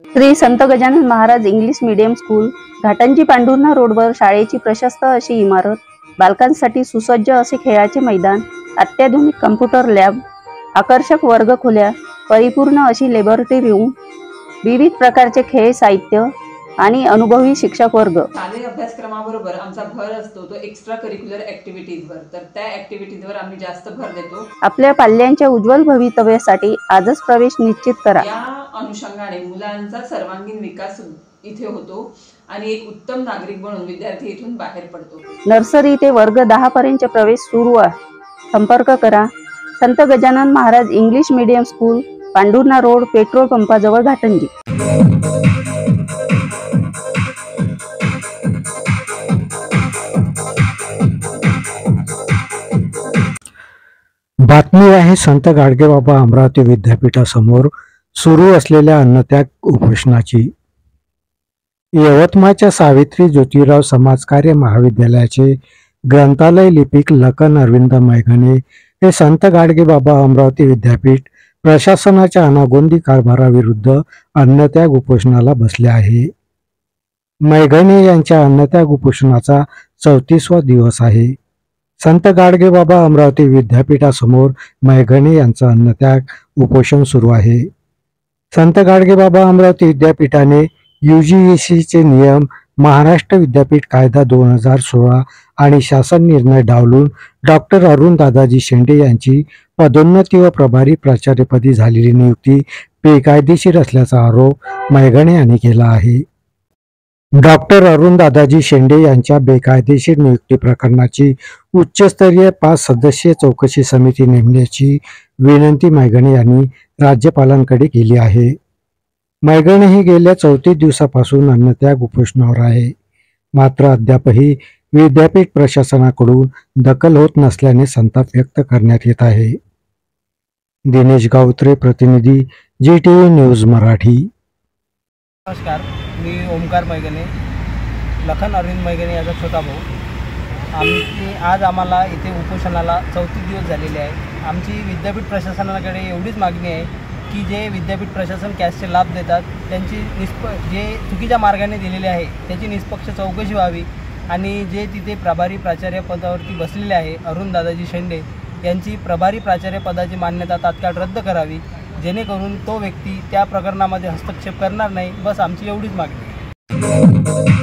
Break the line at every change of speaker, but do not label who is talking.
श्री संत Gajanan Maharaj English medium school, Ghatanji Pandhurna रोडवर शाळेची प्रशस्त अशी इमारत, बालकांसाठी सुसज्ज असे खेळाचे मैदान, अत्याधुनिक कम्प्युटर लॅब, आकर्षक वर्गखोल्या, परिपूर्ण अशी लॅबोरेटरी रूम, विविध प्रकारचे खेळ साहित्य आणि अनुभवी शिक्षक वर्ग।
शालेय अभ्यासक्रमाबरोबर आमचा भर असतो तो एक्स्ट्रा करिक्युलर ॲक्टिव्हिटीजवर। तर त्या ॲक्टिव्हिटीजवर आम्ही जास्त भर देतो।
आपल्या पाल्यांच्या उज्ज्वल भवितव्यासाठी आजच प्रवेश निश्चित करा।
या अनुषंगाने मुलांचा सर्वांगीण विकास इथे होतो आणि एक उत्तम नागरिक बनून विद्यार्थी इथून बाहेर पडतो।
नर्सरी ते वर्ग 10 पर्यंतचे प्रवेश सुरू आहे। संपर्क करा Sant Gajanan Maharaj English medium school, Pandhurna road, petrol पंपाजवळ, घाटंजी।
बातमी आहे संत गाडगेबाबा अमरावती विद्यापीठासमोर सुरू असलेल्या अन्नत्याग उपोषणाची। यवतमाळच्या सावित्री ज्योतिराव समाजकार्य महाविद्यालयाचे ग्रंथालय लिपिक लखन अरविंद मैघणे हे संत गाडगेबाबा अमरावती विद्यापीठ प्रशासनाच्या अनागोंदी कारभाराविरुद्ध अन्नत्याग उपोषणाला बसले आहे। मैघणे यांच्या अन्नत्याग उपोषणाचा 34वा दिवस आहे। संत गाडगेबाबा अमरावती विद्यापीठासमोर मैघणे यांचं अन्नत्याग उपोषण सुरू आहे। संत गाडगेबाबा अमरावती विद्यापीठाने UGC नियम, महाराष्ट्र विद्यापीठ कायदा 2016 आणि शासन निर्णय डावलून डॉक्टर अरुण दादाजी शेंडे यांची पदोन्नती व प्रभारी प्राचार्यपदी झालेली नियुक्ती बेकायदेशीर असल्याचा आरोप मैघणे यांनी केला आहे। डॉक्टर अरुण दादाजी शेंडे यांच्या बेकायदेशीर नियुक्ती प्रकरणाची उच्चस्तरीय 5 सदस्यीय चौकशी समिती नेमण्याची विनंती मैघणे यांनी राज्यपालांकडे केली आहे। मैघणे हे गेल्या 34 दिवसापासून अन्नत्याग उपोषणावर आहे, मात्र अद्यापही विद्यापीठ प्रशासनाकडून दखल होत नसल्याने संताप व्यक्त करण्यात येत आहे। दिनेश गावत्रे, प्रतिनिधी GTV न्यूज मराठी।
नमस्कार, मी ओमकार मैघणे, लखन अरविंद मैघणे याचा छोटा भाऊ। आज आम्हाला इथे उपोषणाला 34 दिवस झालेले आहे। आमची विद्यापीठ प्रशासनाकडे एवढीच मागणी आहे की जे विद्यापीठ प्रशासन कॅशचे लाभ देतात त्यांची जे चुकीच्या मार्गाने दिलेले आहे त्याची निष्पक्ष चौकशी व्हावी आणि जे तिथे प्रभारी प्राचार्य पदावरती बसलेले आहे अरुण दादाजी शेंडे यांची प्रभारी प्राचार्य पदाची मान्यता तात्काळ रद्द करावी, जेणेकरून तो व्यक्ती त्या प्रकरणामध्ये हस्तक्षेप करणार नाही। बस आमची एवढीच मागणी आहे।